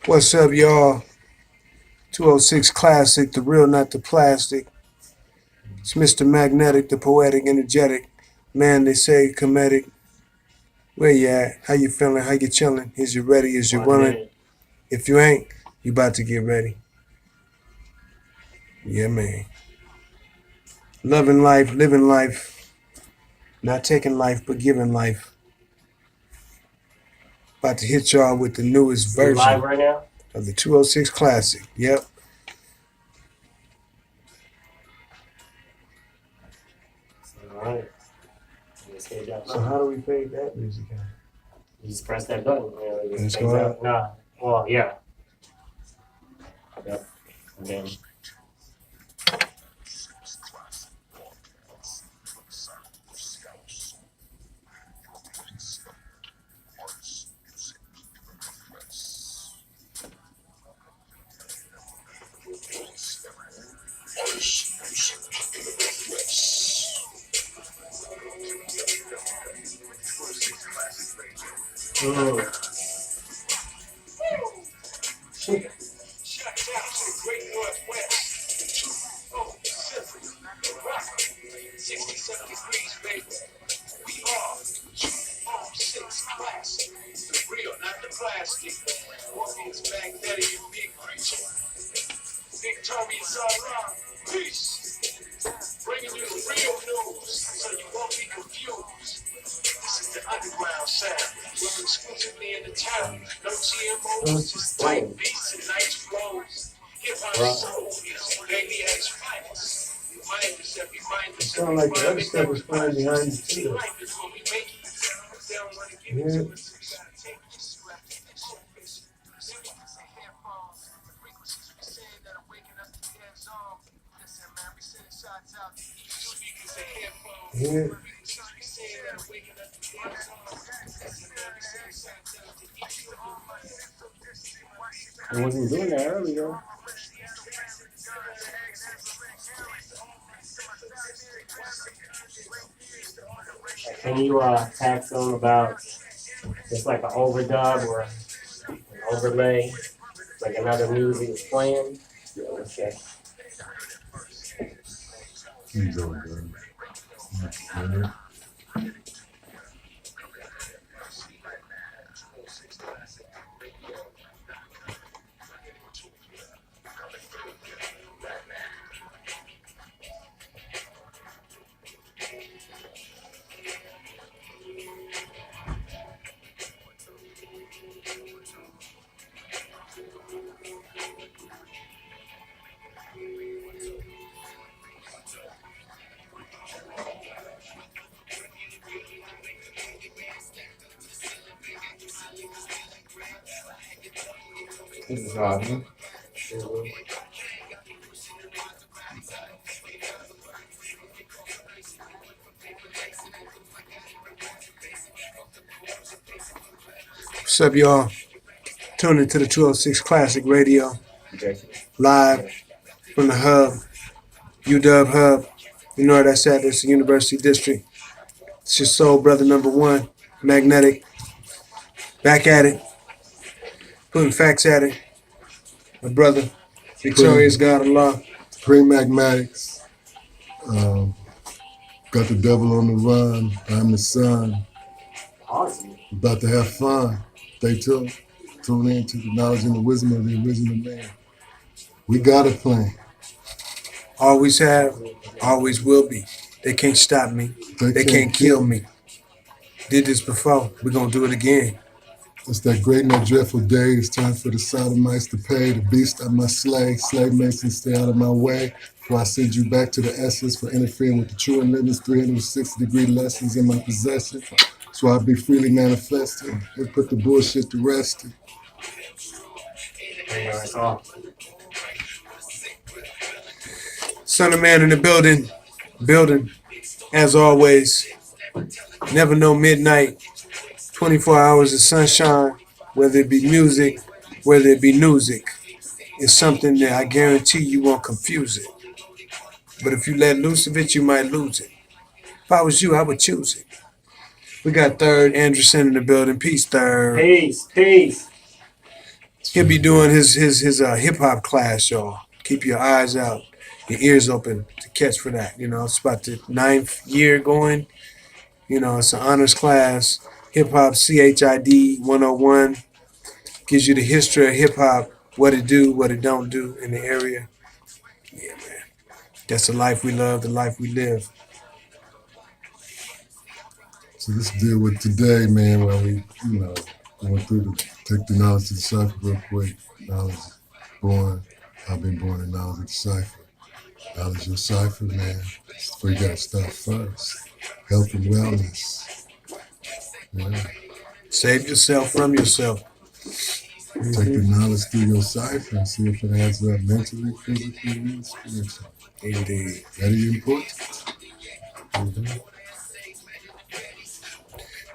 What's up, y'all? 206 Classic, the real, not the plastic. It's Mr. Magnetic, the poetic, energetic. Man, they say comedic. Where you at? How you feeling? How you chilling? Is you ready? Is you willing? If you ain't, you about to get ready. Yeah, man. Loving life, living life. Not taking life, but giving life. About to hit y'all with the newest version of the 206 Classic. Yep. Alright. So how do we fade that music out? You just press that button. Let's go out. Nah. Well, yeah. Yep. And then. Classic, the real, not the plastic. Morpheus, magnetic, and big preacher. Victorious all around. Peace. Bringing you the real news, so you won't be confused. This is the underground sound. We're exclusively in the town. No GMOs, just tight beats and nice flows. Hip hop soul is daily X fights. Mind is every mind is every Sound like the other stuff is playing behind you too. life is what we make it. They don't want to give it to us. We gotta take it. Yeah. I wasn't doing that earlier. Can you tag some about just like an overdub or an overlay, like another music is playing? Okay. This is awesome. What's up, y'all? Tune into the 206 Classic Radio. Live from the hub, UW Hub. You know where that's at. It's the University District. It's your soul brother number one, Magnetic. Back at it. Putting facts at it. My brother, Victorious God of Law. Pre-magmatics. Got the devil on the run. I'm the sun. Awesome. About to have fun. Stay tuned. Tune in to the knowledge and the wisdom of the original man. We got a plan. Always have, always will be. They can't stop me. They can't kill me. Did this before. We're going to do it again. It's that great and that dreadful day. It's time for the sodomites to pay. The beast I must slay. Slave masons, stay out of my way. Before I send you back to the essence for interfering with the true and living 360-degree lessons in my possession. So I'll be freely manifesting and put the bullshit to rest. That's awesome. Son of Man in the building. Building. As always. Never know midnight. 24 hours of sunshine. Whether it be music, whether it be music. It's something that I guarantee you won't confuse it. But if you let loose of it, you might lose it. If I was you, I would choose it. We got Third Anderson in the building. Peace, Third. Peace. He'll be doing his hip hop class, y'all. Keep your eyes out, your ears open to catch for that. You know, it's about the 9th year going. You know, it's an honors class. Hip hop CHID 101 gives you the history of hip hop, what it do, what it don't do in the area. Yeah, man. That's the life we love, the life we live. So let's deal with today, man, while we, going through the take the knowledge to the cipher real quick. Knowledge born. I've been born in knowledge of the cipher. Knowledge your cipher, man. That's where you gotta start first. Health and wellness. Yeah. Save yourself from yourself. Take the knowledge through your cipher and see if it adds up mentally, physically, and spiritually. Indeed. Very important. Mm-hmm.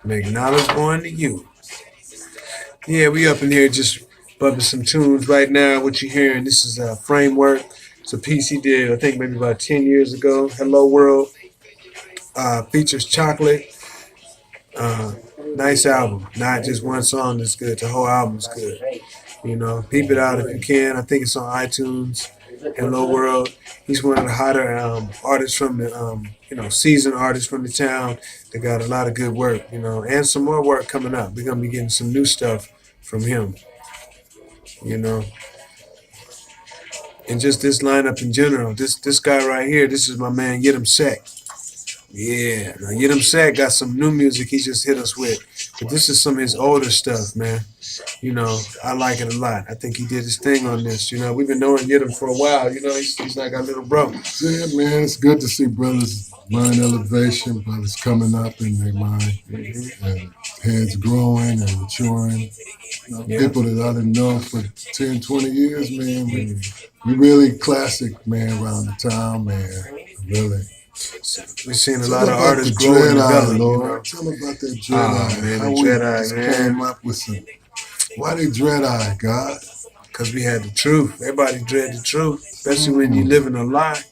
Make knowledge born to you. Yeah, we up in here just bumping some tunes right now. What you hearing? This is a Framework. It's a piece he did, I think maybe about 10 years ago. Hello World. Features Chocolate. Nice album. Not just one song that's good. The whole album's good. You know, peep it out if you can. I think it's on iTunes. Hello World. He's one of the hotter artists from the, seasoned artists from the town. They got a lot of good work, and some more work coming up. We're gonna be getting some new stuff from him, and just this lineup in general. This guy right here. This is my man Yidam Sek. Yeah, now Yidam Sek got some new music he just hit us with, but this is some of his older stuff, man. I like it a lot. I think he did his thing on this. We've been knowing Yidam for a while. He's like our little bro. Yeah, man, it's good to see brothers' mind elevation, brothers coming up in their mind, and heads growing and maturing. People that I didn't know for 10, 20 years, man. We really classic, man, around the town, man. Really. We've seen a lot of artists grow and develop. Lord. Tell me about that dread eye. Man, How the we dread eye, just man. came up with some. Why they dread eye, God? Because we had the truth. Everybody dread the truth, especially when you live in a lie.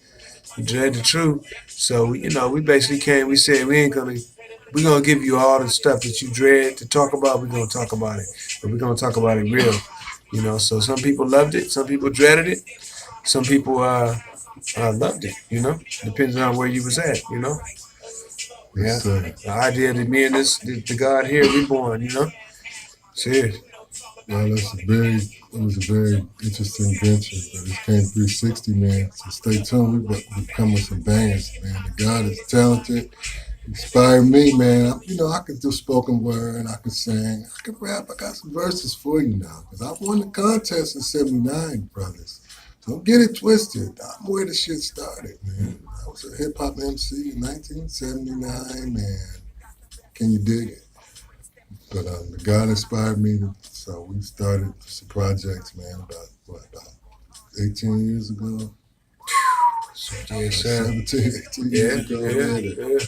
You dread the truth. So we basically came. We said we're gonna give you all the stuff that you dread to talk about. We're gonna talk about it, but we're gonna talk about it real. So some people loved it, some people dreaded it, some people loved it. Depends on where you was at. Yes, The idea that me and the God here, we born. Serious. Well, it was a very interesting venture, but it came 360, man. So stay tuned. We're coming with some bangers, man. The God is talented. Inspired me, man. I can do spoken word, I can sing, I can rap. I got some verses for you now, because I won the contest in '79, brothers. Don't get it twisted. I'm where the shit started, man. I was a hip hop MC in 1979, man. Can you dig it? But the God inspired me, so we started some projects, man, about 18 years ago? Yes, sir. 17, 18 years ago. Yeah.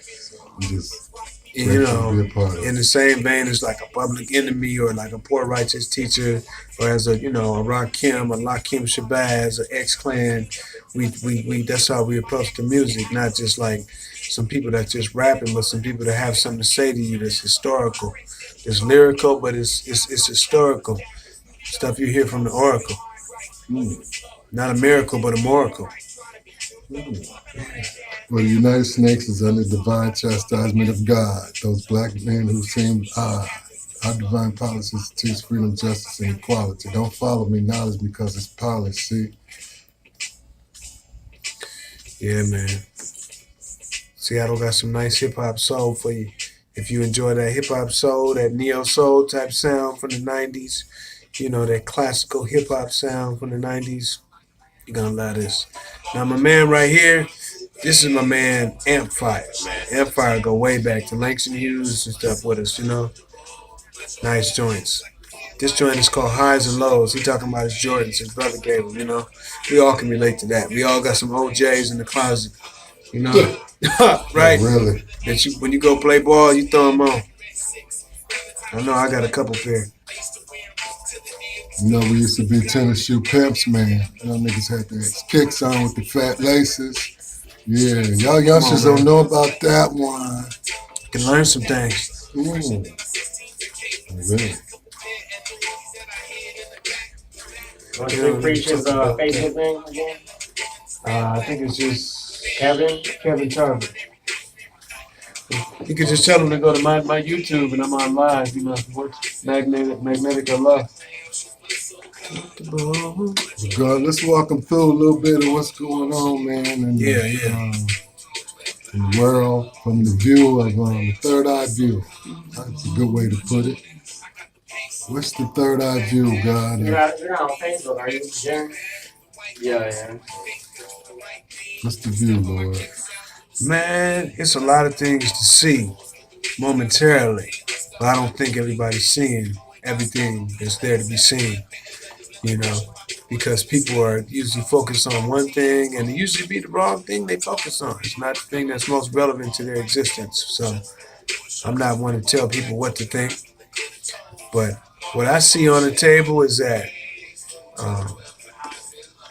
So we just in the same vein as like a Public Enemy or like a Poor Righteous Teacher, or as a Rakim, a Lakim Shabazz, or X-Clan, we that's how we approach the music, not just like some people that just rapping, but some people that have something to say to you that's historical. It's lyrical, but it's historical. Stuff you hear from the oracle. Not a miracle, but a miracle. Well, the United Snakes is under divine chastisement of God. Those black men who seem odd. Our divine policies teach freedom, justice, and equality. Don't follow me knowledge because it's policy. Yeah, man. Seattle got some nice hip hop soul for you. If you enjoy that hip hop soul, that neo soul type sound from the 90s, that classical hip hop sound from the 90s, you're gonna love this. Now, my man right here, this is my man Ampfire, man. Ampfire go way back to Langston Hughes and stuff with us, Nice joints. This joint is called Highs and Lows. He talking about his Jordans. His brother gave him, We all can relate to that. We all got some OJs in the closet, right? Oh, really? That when you go play ball, you throw them on. I know I got a couple pair. We used to be tennis shoe pimps, man. Y'all niggas had their kicks on with the fat laces. Yeah, y'all youngsters don't know about that one. You can learn some things. Really? What's You know, Big Preacher's talk about Facebook name again? I think it's just Kevin? Kevin Tarver. You can just tell him to go to my YouTube and I'm on live, you know, what's magnetic or love. God, let's walk them through a little bit of what's going on, man. And Yeah. in the world from the view of the third eye view. That's a good way to put it. What's the third eye view, God? You're not on Facebook, are you, Jen? Yeah. What's the view, Lord? Man, it's a lot of things to see momentarily, but I don't think everybody's seeing everything that's there to be seen, you know, because people are usually focused on one thing and it usually be the wrong thing they focus on. It's not the thing that's most relevant to their existence. So I'm not one to tell people what to think, but what I see on the table is that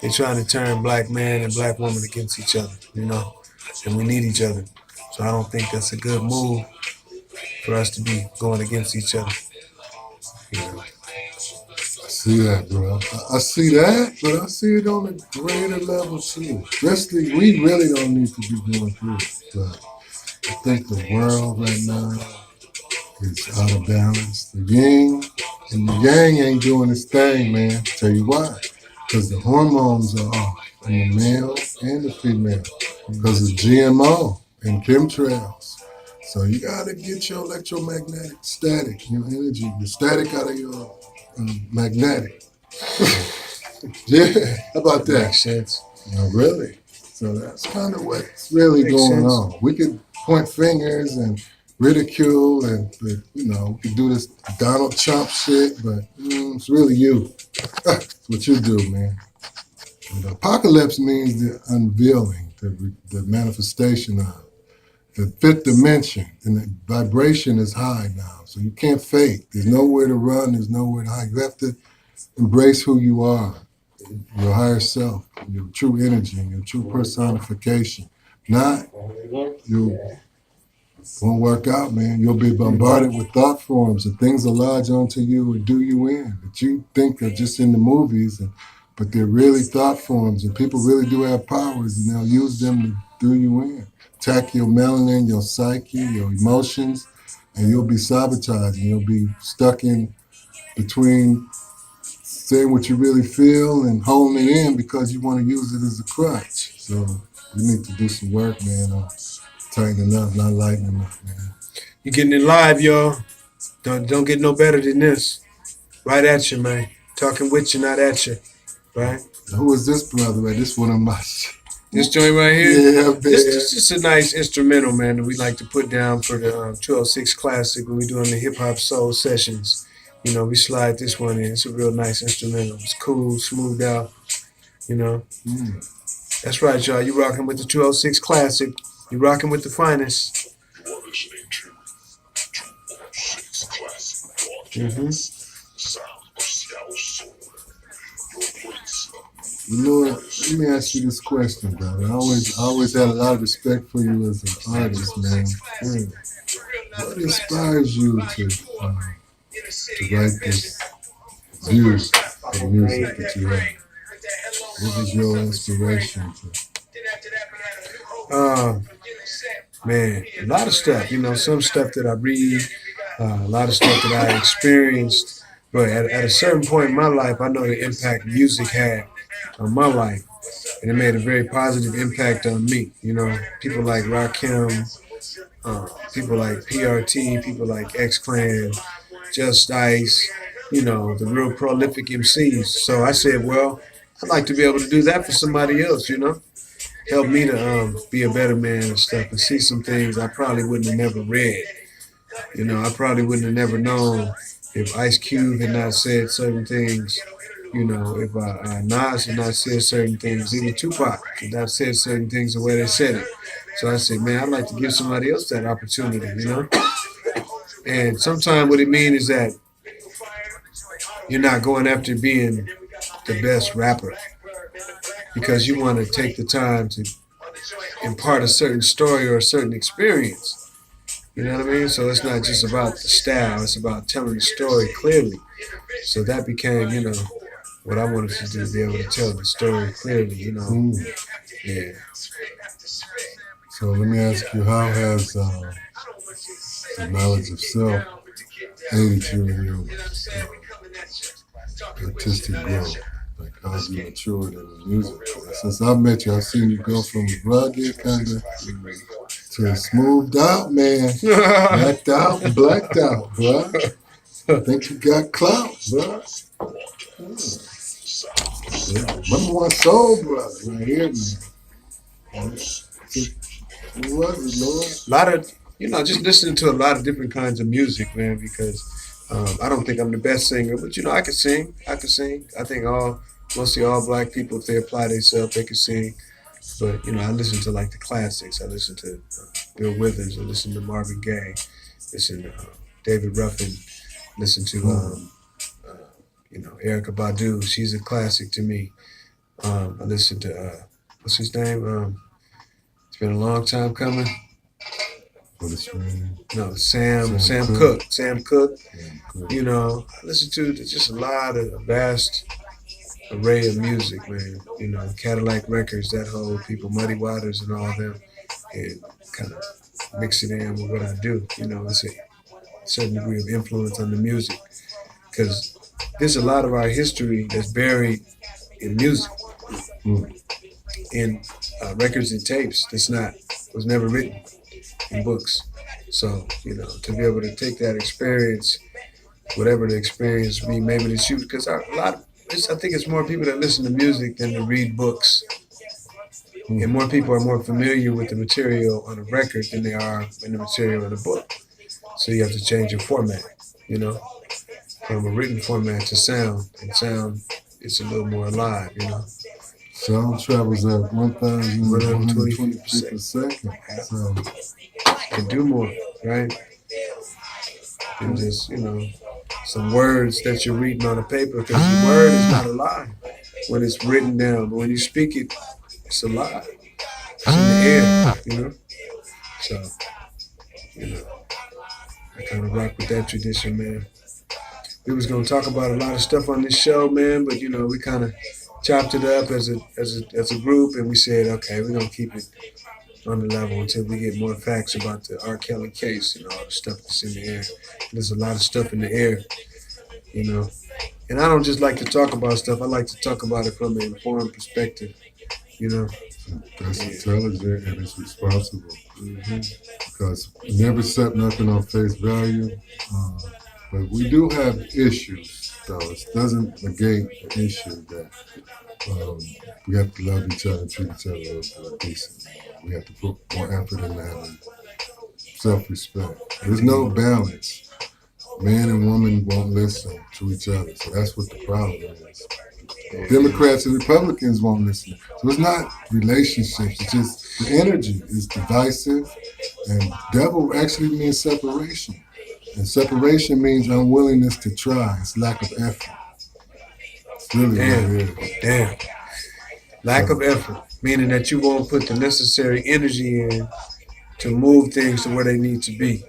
they're trying to turn black man and black woman against each other, you know, and we need each other. So I don't think that's a good move for us to be going against each other. You know. I see that, bro. I see that, but I see it on a greater level too. Especially, we really don't need to be going through it, but I think the world right now is out of balance. The yin and the yang ain't doing its thing, man. Tell you why. Because the hormones are off in the male and the female. Because of GMO and chemtrails. So you gotta get your electromagnetic static, your energy, the static out of your magnetic. Yeah, how about that? Makes sense. No, really. So that's kind of what's really Makes going sense. on. We could point fingers and ridicule, and we could do this Donald Trump shit, but it's really you. It's what you do, man. And the apocalypse means the unveiling, the manifestation of the fifth dimension, and the vibration is high now, so you can't fake. There's nowhere to run. There's nowhere to hide. You have to embrace who you are, your higher self, your true energy, and your true personification. Not you won't work out, man. You'll be bombarded with thought forms and things that lodge onto you and do you in that you think are just in the movies, but they're really thought forms, and people really do have powers, and they'll use them to do you in. Attack your melanin, your psyche, your emotions, and you'll be sabotaged, and you'll be stuck in between saying what you really feel and holding it in because you want to use it as a crutch. So you need to do some work, man, on tightening up, not lightening up, man. You getting it live, y'all. Don't get no better than this. Right at you, man. Talking with you, not at you. Right? Who is this brother, man? This one of my... This joint right here? Yeah, man. This is a nice instrumental, man, that we like to put down for the 206 Classic when we're doing the hip-hop soul sessions. You know, we slide this one in. It's a real nice instrumental. It's cool, smoothed out, you know. That's right, y'all. You rocking with the 206 Classic. You rocking with the finest. You are listening to 206 Classic Podcast. Sound of Seattle Soul. Your place of Lord, let me ask you this question, brother. I always had a lot of respect for you as an artist, man. What inspires you to write this view of music that you have? What was your inspiration Man, a lot of stuff. You know, some stuff that I read, a lot of stuff that I experienced. But at a certain point in my life, I know the impact music had on my life. And it made a very positive impact on me. You know, people like Rakim, people like PRT, people like X-Clan, Just Ice, you know, the real prolific MCs. So I said, well, I'd like to be able to do that for somebody else, you know? Help me to be a better man and stuff and see some things I probably wouldn't have never read. You know, I probably wouldn't have never known if Ice Cube had not said certain things. You know, if Nas had not said certain things, even Tupac had not said certain things the way they said it. So I said, man, I'd like to give somebody else that opportunity, you know? And sometimes what it means is that you're not going after being the best rapper because you want to take the time to impart a certain story or a certain experience. You know what I mean? So it's not just about the style, it's about telling the story clearly. So that became, you know, what I wanted to do is be able to tell the story clearly, you know. Yeah. So let me ask you, how has the knowledge of self aided you in your artistic growth? Like, how have you matured in the music? Since I met you, I've seen you go from rugged kind of to smoothed out, man. Blacked out and blacked out, bro. I think you got clout, bro. Number one soul brother right here, man. Who was it, Lord? A lot of, you know, just listening to a lot of different kinds of music, man, because I don't think I'm the best singer, but, you know, I can sing. I can sing. I think mostly all black people, if they apply themselves, they can sing. But, you know, I listen to, like, the classics. I listen to Bill Withers. I listen to Marvin Gaye. Listen to David Ruffin. Listen to, you know, Erykah Badu. She's a classic to me. I listen to, what's his name? It's been a long time coming. What is your name? No, Sam Cooke. Sam Cooke. You know, I listen to just a vast array of music, man. You know, Cadillac Records, that whole people, Muddy Waters and all them, and kind of mix it in with what I do. You know, it's a certain degree of influence on the music because there's a lot of our history that's buried in music, in records and tapes. Was never written in books. So, you know, to be able to take that experience, whatever the experience be, maybe to shoot, because I think it's more people that listen to music than to read books. And more people are more familiar with the material on a record than they are in the material in a book. So you have to change your format, you know, from a written format to sound. And sound is a little more alive, you know. Sound travels at 1,120 feet per second. So can do more, right? And just, you know, some words that you're reading on a paper, because the word is not alive when it's written down. But when you speak it, it's alive. It's in the air, you know? So, you know, I kind of rock with that tradition, man. We was going to talk about a lot of stuff on this show, man, but, you know, we kind of chopped it up as a group, and we said, okay, we're going to keep it on the level until we get more facts about the R. Kelly case and all the stuff that's in the air. There's a lot of stuff in the air, you know. And I don't just like to talk about stuff. I like to talk about it from an informed perspective, you know. That's intelligent and it's responsible. Because we never set nothing on face value. But we do have issues, though. It doesn't negate the issue that we have to love each other and treat each other decently. We have to put more effort into having self-respect. There's no balance. Man and woman won't listen to each other, so that's what the problem is. Democrats and Republicans won't listen. So it's not relationships, it's just the energy is divisive, and devil actually means separation. And separation means unwillingness to try. It's lack of effort. It's really what it is. Damn. Lack of effort, meaning that you won't put the necessary energy in to move things to where they need to be.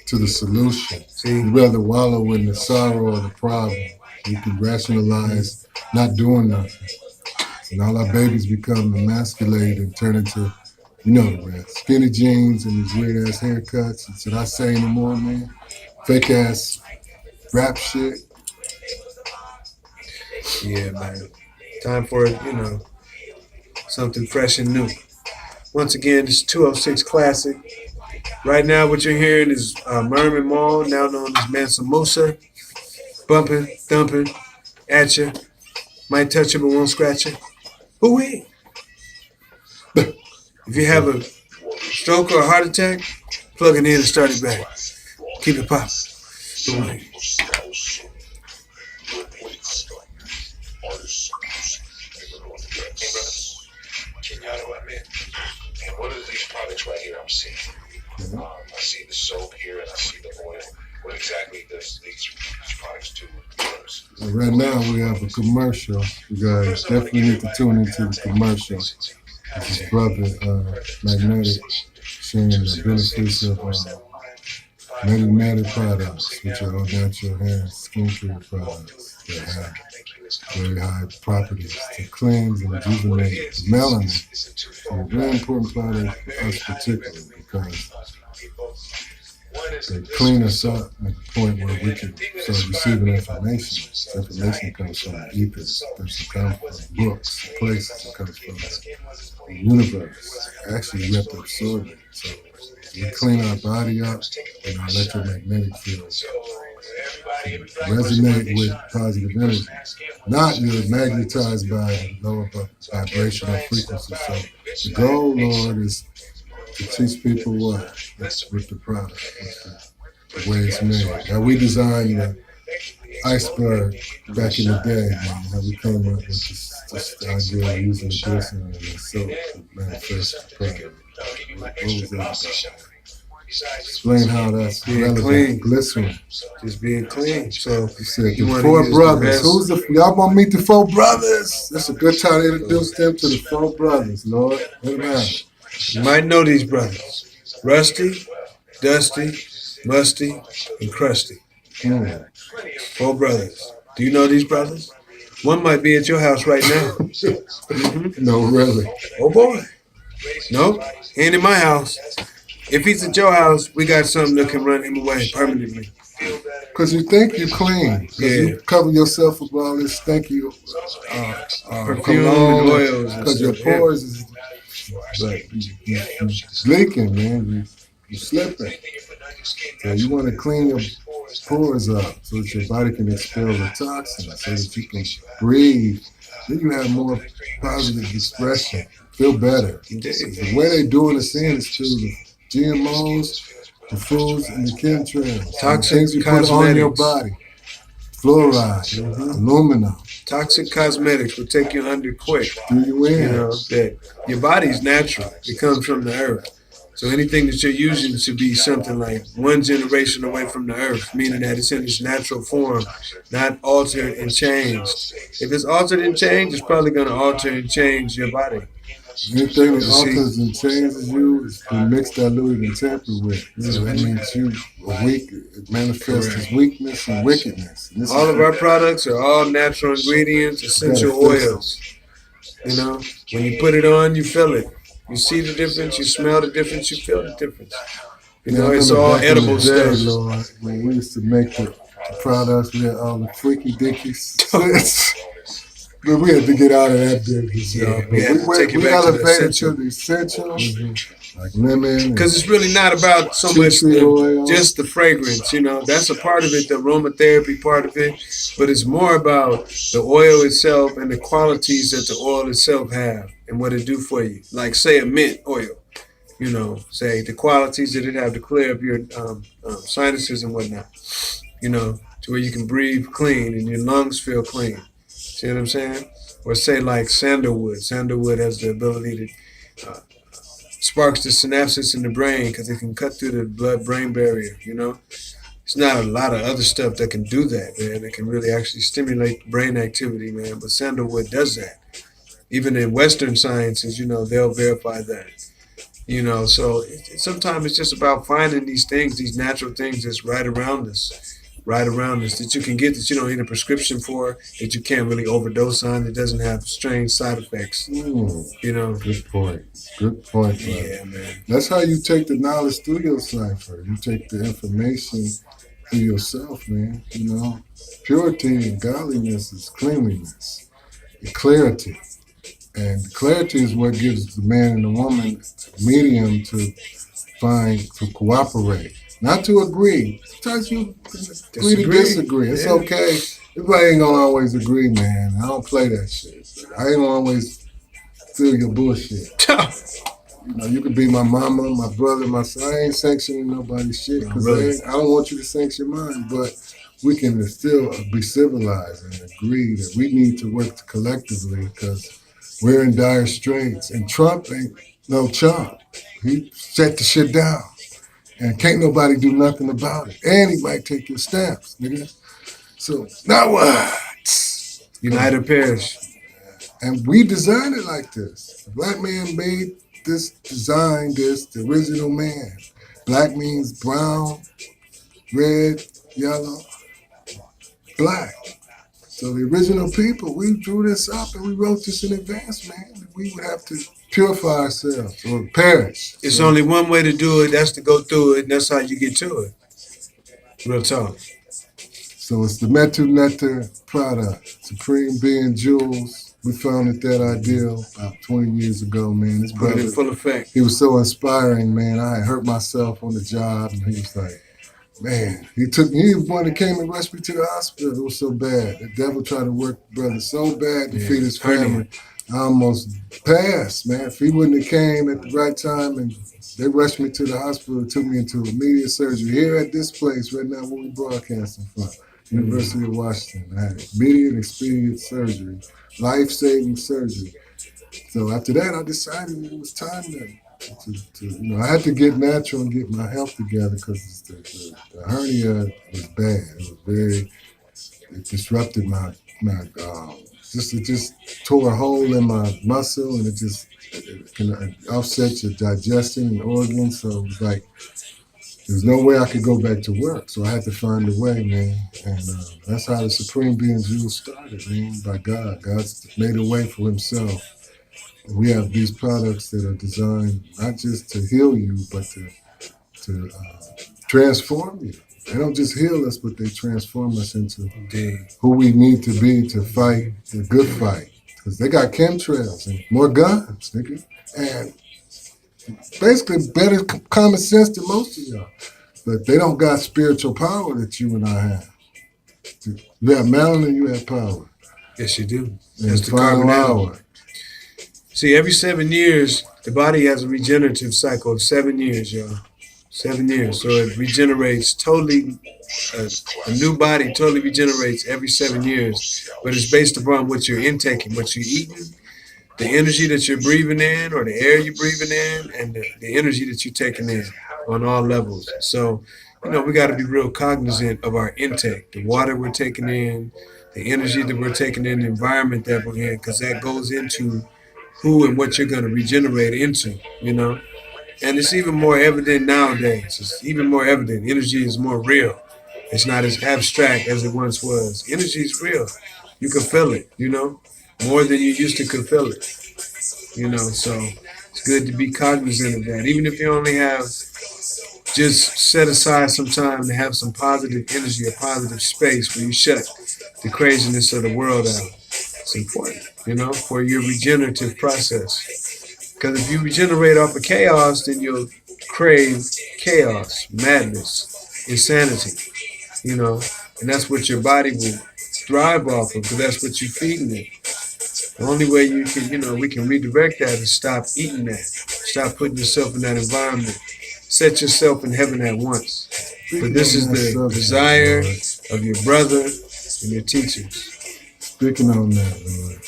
To the solution. See? You'd rather wallow in the sorrow of the problem. You can rationalize not doing nothing. And all our babies become emasculated and turn into, you know the rest. Skinny jeans and these weird ass haircuts. And should I say anymore, man? Fake ass rap shit. Yeah, man. Time for, you know, something fresh and new. Once again, this is 206 Classic. Right now, what you're hearing is Merman Mall, now known as Mansa Musa. Bumping, thumping, at you. Might touch you, but won't scratch you. Hoo-wee. If you have a stroke or a heart attack, plug it in and start it back. Keep it popping. Hoo-wee. And what are these products right here I'm seeing? I see the soap here and I see the oil. What exactly does these products do? Right now we have a commercial. You guys definitely need to tune into the commercial. This is brother Magnetic sharing the benefits of Many products, which are all natural hair and skincare products that have very high properties to cleanse and rejuvenate melanin. So a very important product for us particularly because they clean us up at the point where we can start receiving information. This information comes from the ethers, it comes from books, places, it comes from the universe. Actually, we have to absorb it. So we clean our body up and our electromagnetic field resonate with positive energy. Not you're magnetized by lower vibrational frequencies. So the goal, Lord, is to teach people what with the product, with the way it's made. How we designed the iceberg back in the day, man. How we came up with this idea of using the glycerin and the soap to manifest the product. What was that about? Explain how that's Being relevant. clean. Glycerin. Just being clean. So You said you the want to four use the brothers. best. Who's the? Y'all want to meet the four brothers? That's a good time to introduce them to the four brothers, Lord. Let them have it. You might know these brothers: Rusty, Dusty, Musty, and Crusty. Mm. 4 brothers. Do you know these brothers? One might be at your house right now. Mm-hmm. No, really. Oh boy. Nope. He ain't in my house. If he's at your house, we got something that can run him away permanently. Because you think you're clean. Because Yeah. you cover yourself with all this stinky Perfume cologne and oils and because your stuff, yeah. pores is you leaking, man. You slipping. So you want to clean your pores up so that your body can expel the toxins, so that you can breathe. Then you have more positive expression. Feel better. The way they doing the sin is through the GMOs, the foods, and the chemtrails. Toxic things you put on your cosmetics. body. Fluoride, aluminum. Toxic cosmetics will take you under quick. Do you in? You know that your body's natural. It comes from the earth. So anything that you're using should be something like 1 generation away from the earth, meaning that it's in its natural form, not altered and changed. If it's altered and changed, it's probably going to alter and change your body. Anything that You see? alters and changes you is been mixed, diluted, and tampered with. So that means you are weak. It manifests as weakness and wickedness. And this All is of our products are all natural ingredients, essential Gotta fix it. oils. You know, when you put it on, you feel it. You see the difference, you smell the difference, you feel the difference. You know, I it's remember all back in edible the day, stuff. Lord, when we used to make the products, we had all the freaky dickies. But we had to get out of that business, y'all. Yeah, But we had to take it we back to the elevated essential. to the essentials, like lemon. Because it's really not about so Tea much tree oil. just the fragrance, you know. That's a part of it, the aromatherapy part of it. But it's more about the oil itself and the qualities that the oil itself have and what it do for you. Like, say, a mint oil. You know, say the qualities that it have to clear up your sinuses and whatnot. You know, to where you can breathe clean and your lungs feel clean. See what I'm saying? Or say like sandalwood. Sandalwood has the ability to sparks the synapses in the brain because it can cut through the blood-brain barrier. You know, it's not a lot of other stuff that can do that, man. It can really actually stimulate brain activity, man. But sandalwood does that. Even in Western sciences, you know, they'll verify that. You know, so sometimes it's just about finding these things, these natural things that's right around us that you can get that you don't need a prescription for, that you can't really overdose on, that doesn't have strange side effects. You know, Good point. Good point, brother. yeah, man. That's how you take the knowledge through your cipher. You take the information through yourself, man. You know, purity and godliness is cleanliness, and clarity. And clarity is what gives the man and the woman a medium to cooperate, not to agree. Sometimes you agree to disagree. It's Yeah. okay. Everybody ain't gonna always agree, man. I don't play that shit. I ain't gonna always feel your bullshit. You know, you could be my mama, my brother, my son. I ain't sanctioning nobody's shit because really. I don't want you to sanction mine. But we can still be civilized and agree that we need to work collectively because we're in dire straits. And Trump ain't no chump. He shut the shit down. And can't nobody do nothing about it. And he might take your stamps, nigga. So now what? Unite or perish. And we designed it like this. The black man made this, designed this, the original man. Black means brown, red, yellow, black. So the original people, we drew this up and we wrote this in advance, man. We would have to purify ourselves or perish. It's So, only one way to do it. That's to go through it, and that's how you get to it. Real talk. so it's the Metu Nectar product, Supreme Being Jewels. We founded that ideal about 20 years ago, man. This Put it brother, in full effect. he was so inspiring, man. I had hurt myself on the job, and he was like, man, he was the one that came and rushed me to the hospital. It was so bad. The devil tried to work the brother so bad to Yeah, feed his hernia. family. I almost passed, man. If he wouldn't have came at the right time and they rushed me to the hospital, took me into immediate surgery here at this place right now where we broadcasting from, University of Washington. I had immediate expedient surgery, life-saving surgery. So after that, I decided it was time to I had to get natural and get my health together because the hernia was bad. It was it disrupted it just tore a hole in my muscle and it can offset your digestion and organs. So it was like, there's no way I could go back to work. So I had to find a way, man. And that's how the Supreme Being Jewels started, man, by God. God's made a way for himself. We have these products that are designed not just to heal you, but to transform you. They don't just heal us, but they transform us into who we need to be to fight the good fight. Because they got chemtrails and more guns, nigga. And basically better common sense than most of y'all. But they don't got spiritual power that you and I have. You have melanin, you have power. Yes, you do. And That's the final carbon hour. See, every 7 years, the body has a regenerative cycle of 7 years, y'all. 7 years. So it regenerates totally, a new body totally regenerates every 7 years. But it's based upon what you're intaking, what you're eating, the energy that you're breathing in, or the air you're breathing in, and the energy that you're taking in on all levels. So, we got to be real cognizant of our intake, the water we're taking in, the energy that we're taking in, the environment that we're in, because that goes into who and what you're going to regenerate into. And it's even more evident nowadays. It's even more evident. Energy is more real. It's not as abstract as it once was. Energy is real. You can feel it, more than you used to could feel it. So it's good to be cognizant of that. Even if you only have, just set aside some time to have some positive energy, a positive space where you shut the craziness of the world out. It's important, for your regenerative process. Because if you regenerate off of chaos, then you'll crave chaos, madness, insanity, and that's what your body will thrive off of, because that's what you're feeding it. The only way we can redirect that is stop eating that. Stop putting yourself in that environment. Set yourself in heaven at once. But this is the desire of your brother and your teachers. Speaking on that, Lord,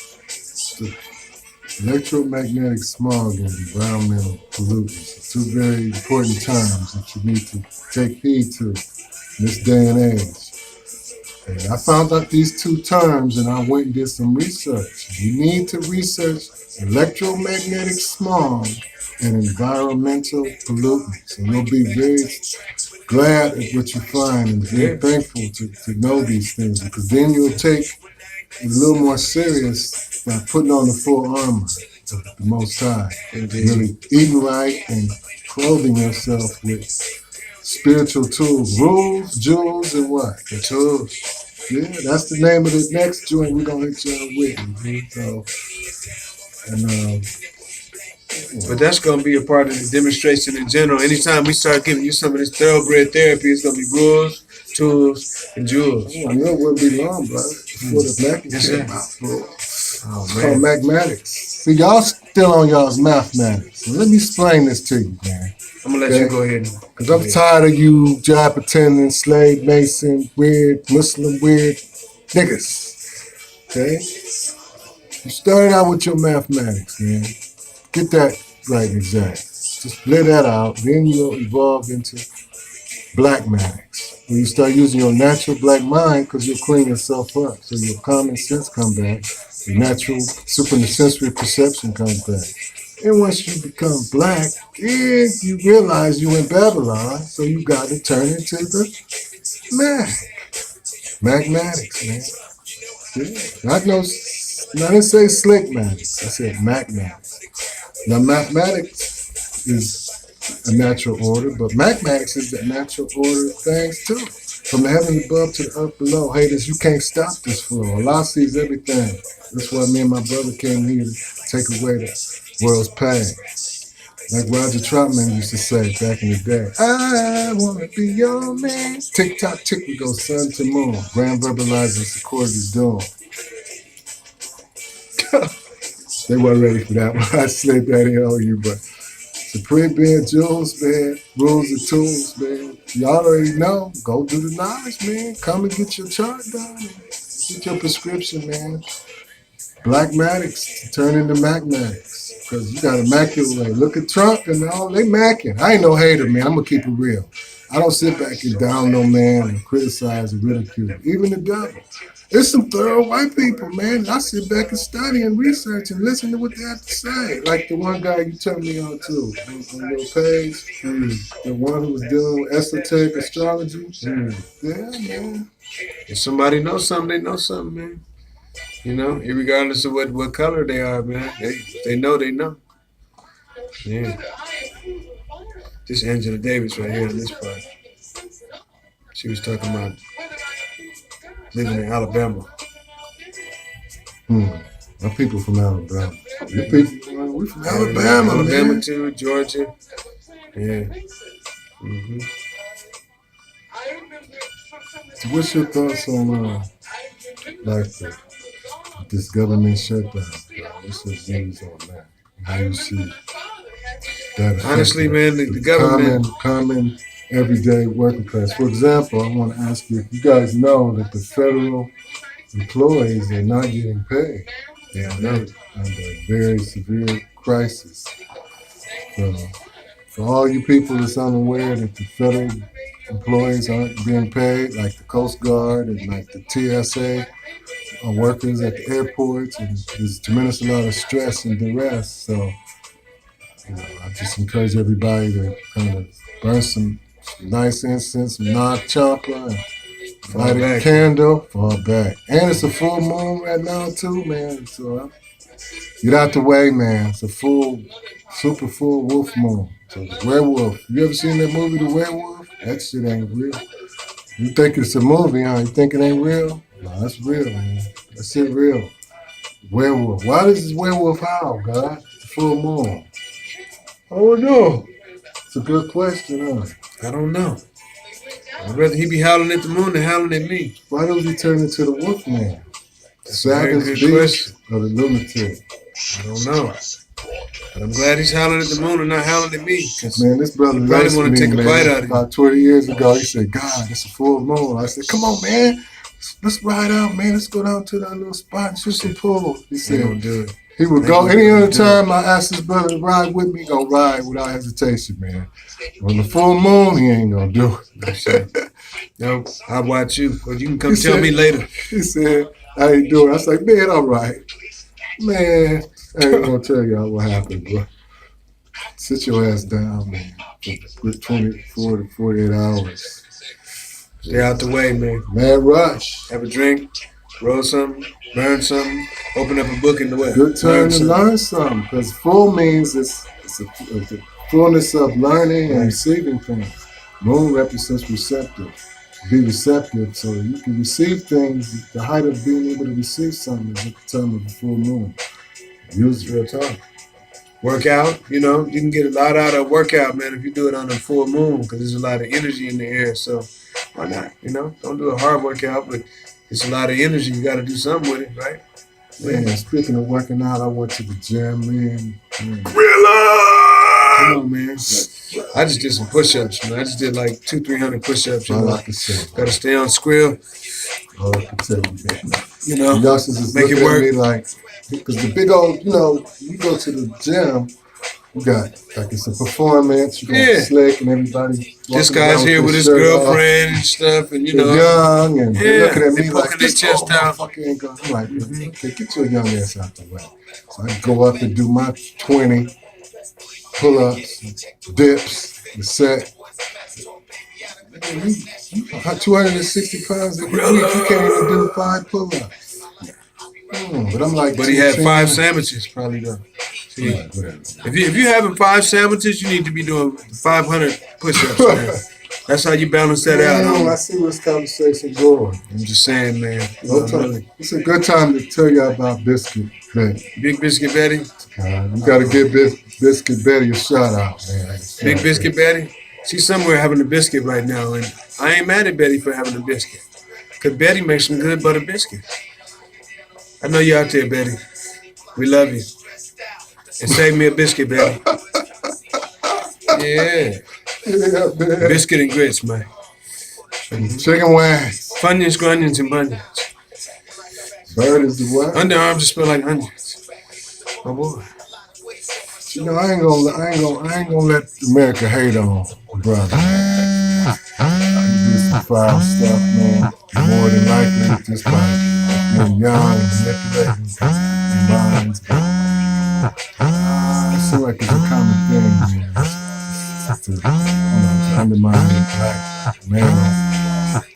the electromagnetic smog and environmental pollutants are two very important terms that you need to take heed to in this day and age. And I found out these two terms and I went and did some research. You need to research electromagnetic smog and environmental pollutants. And you'll be very glad at what you find and very thankful to know these things, because then you'll take it a little more serious by putting on the full armor of the Most High. Indeed. Really eating right and clothing yourself with spiritual tools, rules, jewels, and what? The tools. Yeah, that's the name of the next joint we're gonna hit y'all with. So, But that's going to be a part of the demonstration in general. Anytime we start giving you some of this thoroughbred therapy, it's going to be rules, tools, and jewels. I know it wouldn't be long, brother, before the Mac came out, bro. Oh, It's man. called mathematics. See, y'all still on y'all's mathematics. So let me explain this to you, man. I'm going to let you go ahead. Because I'm tired of you job attending, slave mason, weird, Muslim weird niggas. Okay? You started out with your mathematics, man. Get that right and exact. Just lay that out. Then you'll evolve into black matics. When you start using your natural black mind, because you'll clean yourself up. So your common sense comes back. Your natural supersensory perception comes back. And once you become black, then you realize you in Babylon, so you got to turn into the Magmatics, man. Yeah. Not no, I didn't say slickmatics. I said magmatics. Now, mathematics is a natural order, but mathematics is the natural order of things too. From the heavens above to the earth below, haters, you can't stop this flow. Allah sees everything. That's why me and my brother came here to take away the world's pain. Like Roger Troutman used to say back in the day, I wanna be your man. Tick tock tick, we go sun to moon. Grand verbalizers, the chord is doom. They weren't ready for that one. I slid that in on you, but Supreme being Jules, man. Rules and tools, man. Y'all already know. Go do the knowledge, man. Come and get your chart done. Get your prescription, man. Blackmatics turn into Macmatics. Because you got to maculate. Look at Trump and all. They macking. I ain't no hater, man. I'm going to keep it real. I don't sit back and down no man and criticize and ridicule. Even the devil. There's some thorough white people, man. I sit back and study and research and listen to what they have to say. Like the one guy you turned me on to on your page, the one who was dealing with esoteric astrology. Yeah, man. If somebody knows something, they know something, man. You know, regardless of what color they are, man. They know, they know. Yeah. This Angela Davis right here in this part. She was talking about living in Alabama. My people from Alabama. Your people, we from Alabama, Alabama man. too, Georgia. Yeah. So what's your thoughts on like this government shutdown? What's your views on that? How you see that? Honestly, man, the government. Common everyday working class. For example, I want to ask you if you guys know that the federal employees are not getting paid. They are under a very severe crisis. So, for all you people that's unaware that the federal employees aren't being paid, like the Coast Guard and like the TSA workers at the airports, and there's a tremendous amount of stress and duress. So, I just encourage everybody to kind of burn some nice incense, some non-champa, and light a candle, fall back. And it's a full moon right now too, man. So get out the way, man. It's a super full wolf moon. So the werewolf. You ever seen that movie, The Werewolf? That shit ain't real. You think it's a movie, huh? You think it ain't real? No, that's real, man. That shit real. Werewolf. Why does this werewolf howl, God? It's a full moon. I don't know. It's a good question, huh? I don't know. I'd rather he be howling at the moon than howling at me. Why don't he turn into the wolf man? That's a very Savage good beast question. or the lunatic? I don't know. But I'm glad he's howling at the moon and not howling at me. Man, this brother he probably laced want me, to take a man. bite out of About 20 years ago, he said, God, it's a full moon. I said, come on, man. Let's ride out, man. Let's go down to that little spot and shoot some pool. He They said, don't do it. he would go any other time I asked his brother to ride with me, he gonna ride without hesitation, man. On the full moon, he ain't gonna do it. No, I'll watch you. Or you can come tell me later. He said, how you doing? I was like, man, all right. Man, I ain't gonna tell y'all what happened, bro. Sit your ass down, man, for 24 to 48 hours. Stay out the way, man. Mad rush. Have a drink, roll something, burn something, open up a book in the way. Good time to learn something, because full means it's a fullness of learning and receiving things. Moon represents receptive. Be receptive so you can receive things. The height of being able to receive something is at the time of the full moon. Use real time. Work out, you know, you can get a lot out of workout, man, if you do it on a full moon, because there's a lot of energy in the air. So why not? You know, don't do a hard workout, but it's a lot of energy. You got to do something with it, right? Man, speaking of working out, I went to the gym, man. Come on, man. I just did some push-ups, man. I just did like 200-300 push-ups. You know, got to stay on square. All I can tell you, man. You know, youngsters is make it looking work. at me like, because the big old, you know, you go to the gym, you got like it's a performance. You got slick and everybody. This guy's here with his girlfriend and stuff, and you know, they're young and they're looking at me like their this chest out. Ain't gonna. I'm like, okay, get your young ass out the way. So I go up and do my 20 pull-ups, dips, the set. Man, you 260 pounds every week. You can't even do 5 pull-ups. But I'm like, But he had 210. 5 sandwiches. Probably the. See, Whatever. if you having 5 sandwiches, you need to be doing 500 push-ups, man. That's how you balance that out. Man, I see where this conversation going. I'm just saying, man. Really. It's a good time to tell you about Biscuit Betty. Big Biscuit Betty. You got to give Biscuit Betty a shout out, man. Big Biscuit Betty. She's somewhere having a biscuit right now, and I ain't mad at Betty for having a biscuit. Because Betty makes some good butter biscuits. I know you out there, Betty. We love you. And save me a biscuit, Betty. Yeah. Yeah, man. Biscuit and grits, man. Chicken wings. Funyuns, grunions, and bunions. Bird is the what? Underarms that smell like onions. Oh boy. You know, I ain't gonna let America hate on brother. You do some foul stuff, man. More than likely, just by being young and manipulating your minds. It seems like it's a common thing, man. To undermine the black male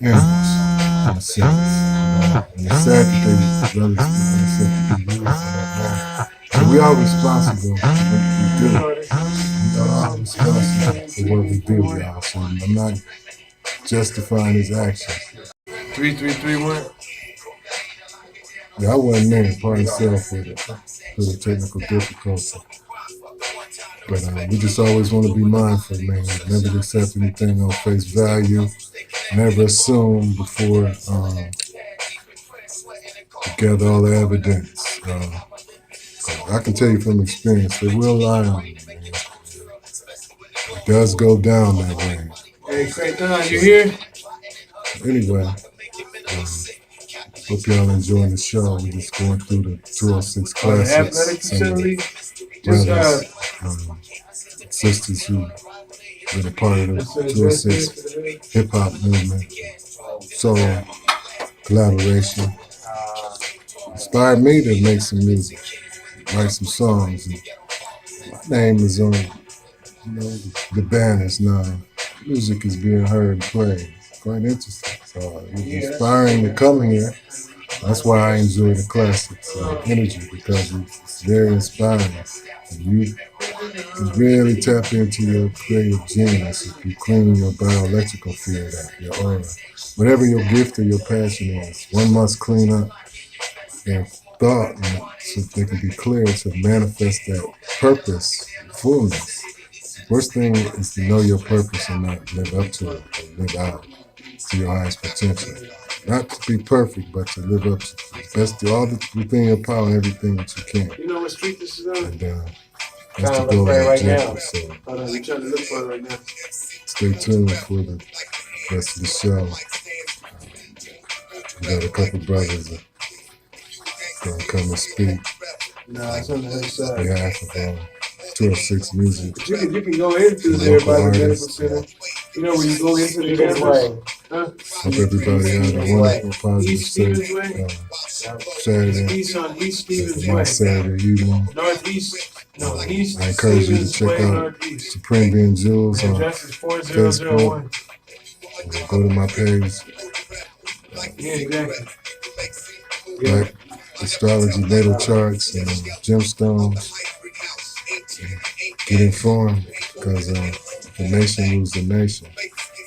image in a sense. And it's sad that they brothers be used for that, man. But we are responsible for what we do. We are responsible for what we do, y'all. So I'm not justifying his actions. 3331. Yeah, I wasn't there. Part itself for the technical difficulty. But we just always want to be mindful, man. Never accept anything on face value. Never assume before you gather all the evidence. I can tell you from experience, they will lie on you, man. It does go down that way. Hey, Creighton, you here? Anyway, hope y'all enjoying the show. We're just going through the 206 classics. Athletic facility. Brothers, sisters who been a part of the 206 hip hop movement, soul, collaboration. Inspired me to make some music, write some songs. And my name is on, the banners now. Music is being heard and played. It's quite interesting. So it was inspiring to come here. That's why I enjoy the classics energy, because it's very inspiring. And you really tap into your creative genius if you clean your bioelectrical field out, your aura. Whatever your gift or your passion is, one must clean up their thought so they can be clear to manifest that purpose, fullness. The first thing is to know your purpose and not live up to it, or live out to your highest potential. Not to be perfect, but to live up to the best, all within your power and everything that you can. You know what street this is on? And that's the goal and objective. So Hold on, we're trying to look for it right now. stay tuned for the rest of the show. We got a couple brothers that gonna come and speak Nah, it's on the other on side. behalf of 206 Music. But you can go into there by the medical center. You know where you go into the This campus? way. Huh? Hope everybody had a wonderful, positive, East Stevens safe Way? Saturday. East on East Stevens It's my Way. Saturday evening. Northeast. No, East I encourage you to Stevens check Way, out Northeast. Supreme Being Jewels The on address is 4001. Go to my page, Yeah, exactly. Black Astrology Natal Charts and Gemstones. Get informed, because information rules the nation.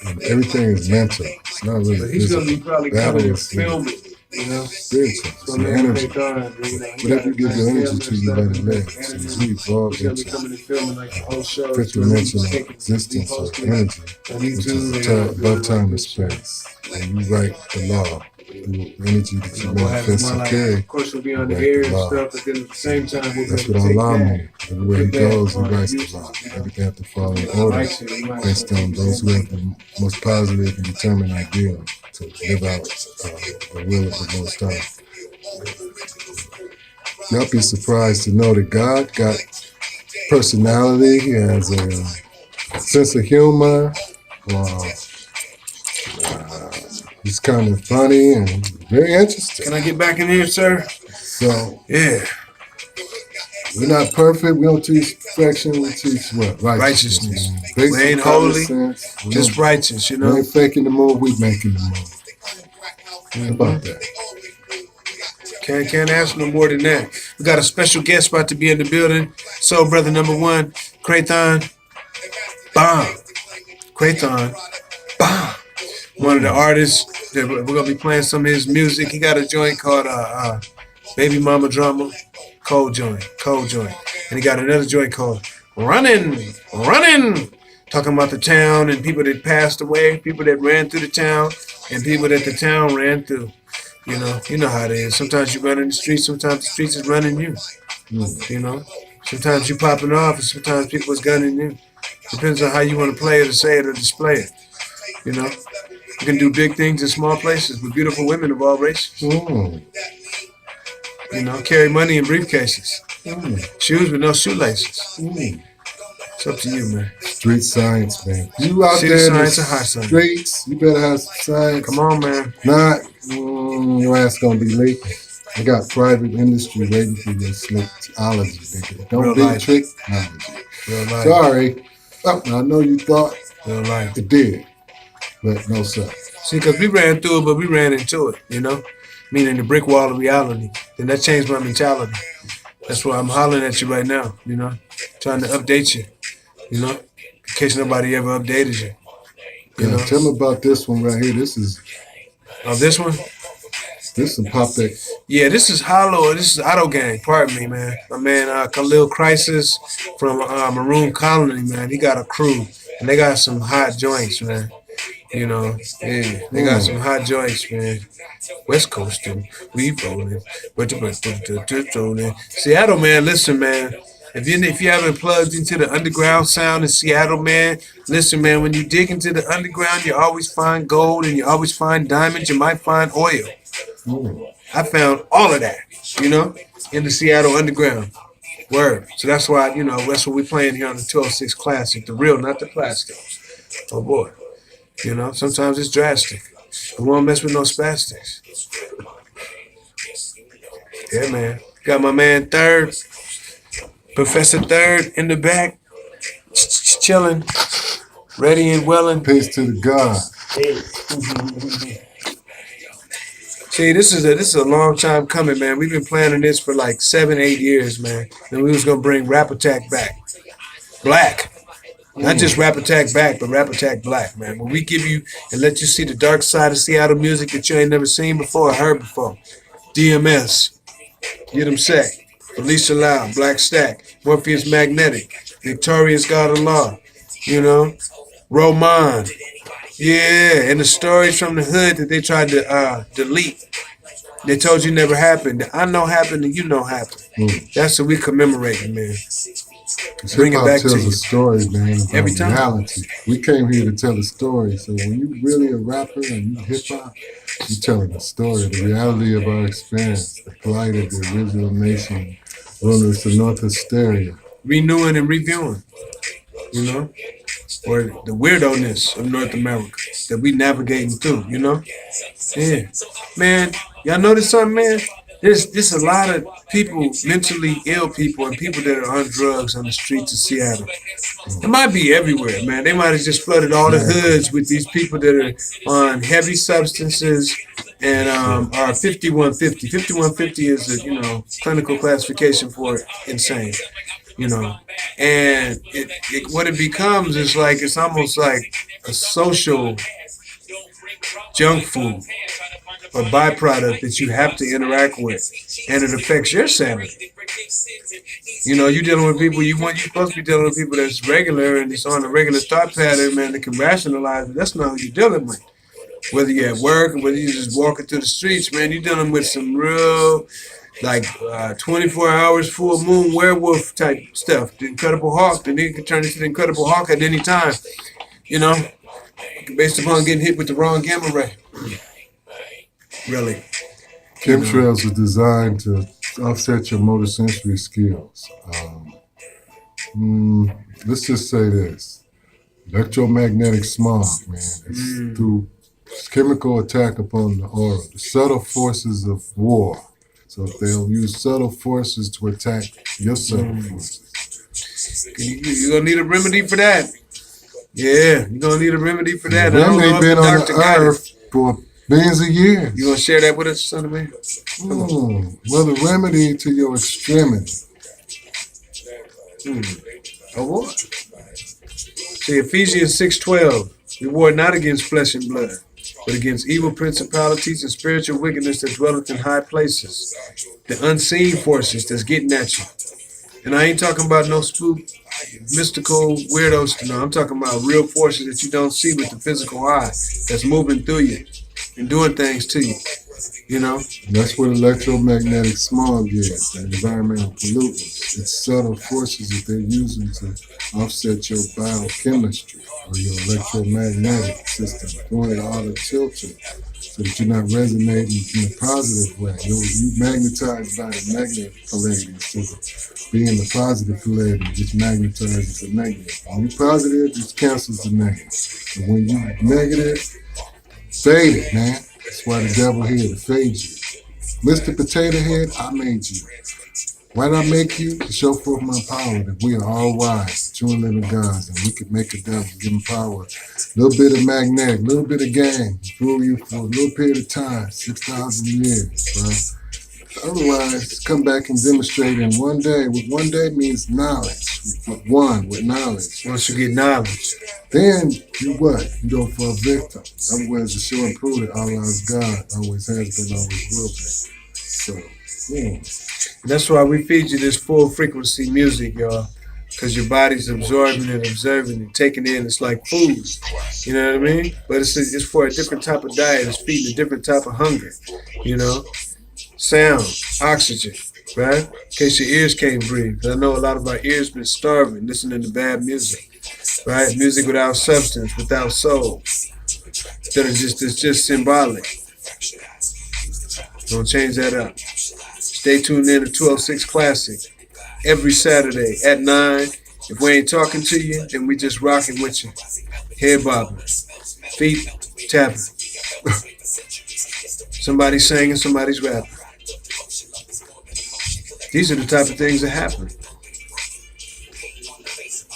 And everything is mental. It's not really But he's gonna be physical. probably Battle coming to is film it, you know? spiritual. It's So an maybe energy. they thought, you know, Whatever you give your energy to, you let it live. So and as we evolve he's gonna be into coming and filming like the whole show. fifth so we dimensional can take it, existence or repost it energy, on which is YouTube, above time and space. And you write the law, the energy that you We'll have manifest more and like, carry. of course, we'll be on the Write air the and law. stuff, but then at the same time, we'll That's be what able to Allah take means. Everywhere he Put that goes, he on writes the YouTube, law. you know. Everything has to follow in that. order, Right, so you might based on those who have the most positive and determined ideal to live out the will of the Most High. Y'all be surprised to know that God got personality. He has a sense of humor. He's kind of funny and very interesting. Can I get back in here, sir? So Yeah. We're not perfect. We don't teach perfection. We teach what? Righteousness. Man. We Basic ain't common holy, sense. just righteous, you We know. ain't faking the move. We making the move. How about that? Can't ask no more than that. We got a special guest about to be in the building. Soul brother number one, Krathon. Bomb. Krathon. Bomb. One of the artists that we're gonna be playing some of his music. He got a joint called Baby Mama Drama. Cold joint. And he got another joint called Running. Talking about the town and people that passed away, people that ran through the town, and people that the town ran through. You know how it is. Sometimes you run in the streets, sometimes the streets is running you. You know, sometimes you popping off, and sometimes people is gunning you. Depends on how you want to play it or say it or display it. You know, you can do big things in small places with beautiful women of all races. You know, carry money in briefcases, shoes with no shoelaces. It's up to you, man. Street science, man. You out City there in the science or high science? streets, you better have some science. Come on, man. Not, your ass gonna be leaking. I got private industry waiting for your slickology, nigga. Don't Real be life. trickology. Real life. Sorry. Oh, I know you thought Real life. it did, but no, sir. See, because we ran through it, but we ran into it, you know? Meaning the brick wall of reality. Then that changed my mentality. That's why I'm hollering at you right now, you know? Trying to update you, you know? In case nobody ever updated you. You Yeah, know? tell me about this one right here. This is This one? some pop that. Yeah, this is Hollow. This is Auto Gang. Pardon me, man. My man Khalil Crisis from Maroon Colony, man. He got a crew, and they got some hot joints, man. You know, yeah, they got some hot joints, man. West Coastin', we rollin', rolling. Seattle, man. Listen, man. If you haven't plugged into the underground sound in Seattle, man, listen, man. When you dig into the underground, you always find gold and you always find diamonds. You might find oil. I found all of that, you know, in the Seattle underground. Word. So that's why, you know, that's what we're playing here on the 206 Classic. The real, not the plastic. Oh, boy. You know, sometimes it's drastic. We won't mess with no spastics. Yeah, man. Got my man Third, Professor Third in the back, chilling, ready and willing. Peace to the God. See, this is a long time coming, man. We've been planning this for like 7-8 years, man. And we was gonna bring Rap Attack back, black. Not just Rap Attack back, but Rap Attack black, man. When we give you and let you see the dark side of Seattle music that you ain't never seen before or heard before. DMS, Get 'em Set, Felicia Loud, Black Stack, Morpheus Magnetic, Victorious God of Law, you know, Roman. Yeah, and the stories from the hood that they tried to delete. They told you never happened. I know happened and you know happened. That's what we commemorating, man. Bring it Hip-hop back to tells you. a story, man, about Every time. reality. We came here to tell a story. So when you really a rapper and you hip-hop, you're telling a story, the reality of our experience, the plight of the original nation, wilderness of North Hysteria. Renewing and reviewing, you know, or the weirdo-ness of North America that we navigating through, you know. Yeah, man, y'all notice something, man? There's a lot of people, mentally ill people, and people that are on drugs on the streets of Seattle. It might be everywhere, man. They might have just flooded all the hoods with these people that are on heavy substances and are 5150. 5150 is a, you know, clinical classification for insane, you know. And what it becomes is like, it's almost like a social junk food or byproduct that you have to interact with, and it affects your sanity. You know, you're dealing with people you're supposed to be dealing with people that's regular and it's on a regular thought pattern, man, that can rationalize it. That's not who you're dealing with. Whether you're at work or whether you're just walking through the streets, man, you're dealing with some real, like 24 hours full moon werewolf type stuff. The Incredible Hulk, the nigga can turn into the Incredible Hulk at any time, you know, based upon getting hit with the wrong gamma ray. Really. Chemtrails are designed to offset your motor sensory skills. Let's just say this. Electromagnetic smog, man, it's through chemical attack upon the aura, the subtle forces of war, So if they'll use subtle forces to attack your subtle forces. You're going to need a remedy for that. Yeah, you're going to need a remedy for that. Them they been on the earth for billions of years. You going to share that with us, son of man? Well, the remedy to your extremity. A war. See, Ephesians 6:12, we war not against flesh and blood, but against evil principalities and spiritual wickedness that dwelleth in high places, the unseen forces that's getting at you. And I ain't talking about no spook, mystical weirdos. No, I'm talking about real forces that you don't see with the physical eye that's moving through you and doing things to you. You know? And that's what electromagnetic smog is, and environmental pollutants. It's subtle forces that they're using to offset your biochemistry or your electromagnetic system, throwing it all a tilted so that you're not resonating in a positive way. You magnetized by the negative polarity instead of being the positive polarity, just magnetizes the negative. When you're positive, it just cancels the negative. And when you're negative, fade it, man. That's why the devil here to fade you. Mr. Potato Head, I made you. Why did I make you? To show forth my power, that we are all wise, true and living gods, and we could make a devil, give him power. A little bit of magnetic, a little bit of gang, rule you for a little period of time, 6,000 years, bro. Otherwise, come back and demonstrate in one day. What one day means knowledge. With knowledge. Once you get knowledge, then you what? You don't fall victim. Otherwise, the show and prove that Allah is God. Always has been, always will be. So, yeah. That's why we feed you this full frequency music, y'all. Because your body's absorbing and observing and taking in. It's like food. You know what I mean? But it's for a different type of diet. It's feeding a different type of hunger. You know? Sound, oxygen, right? In case your ears can't breathe. I know a lot of our ears been starving, listening to bad music, right? Music without substance, without soul. That is it's just symbolic. Don't change that up. Stay tuned in to 206 Classic every Saturday at 9. If we ain't talking to you, then we just rocking with you. Head bobbing, feet tapping. Somebody's singing, somebody's rapping. These are the type of things that happen.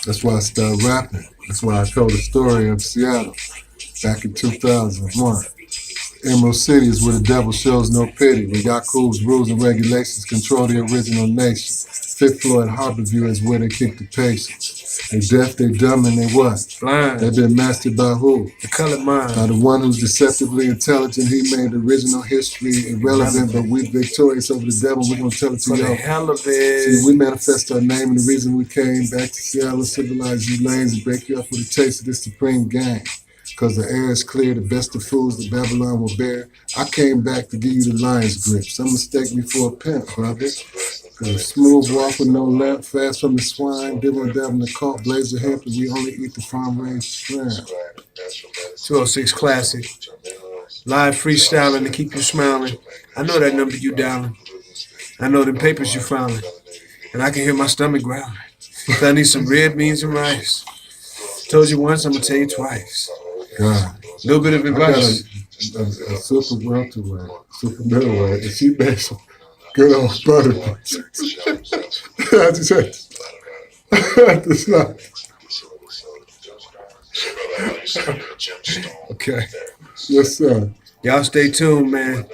That's why I started rapping. That's why I told the story of Seattle back in 2001. Emerald City is where the devil shows no pity, where Yakub's rules and regulations control the original nation. Fifth floor at Harborview is where they kick the patients. They deaf, they dumb, and they what? Blind. They've been mastered by who? The colored mind. By the one who's deceptively intelligent. He made original history irrelevant, but we're victorious over the devil. We're going to tell it to For y'all. the hell of it. See, we manifest our name, and the reason we came back to Seattle, civilize you lanes, and break you up with a taste of this supreme game. Because the air is clear, the best of fools that Babylon will bear. I came back to give you the lion's grip. Some mistake me for a pimp, brother. Cause smooth walk with no lamp, fast from the swine, dibbling dabbling the cult, blaze of hemp, and we only eat the farm-raised shrimp. 206 Classic. Live freestyling to keep you smiling. I know that number you dialing. I know them papers you filing. And I can hear my stomach growling. I need some red beans and rice. Told you once, I'm gonna tell you twice. God. A little bit of advice. A super welterweight, super middleweight, and she makes some good old butter. I just had to stop. Okay. Yes, sir. Y'all stay tuned, man.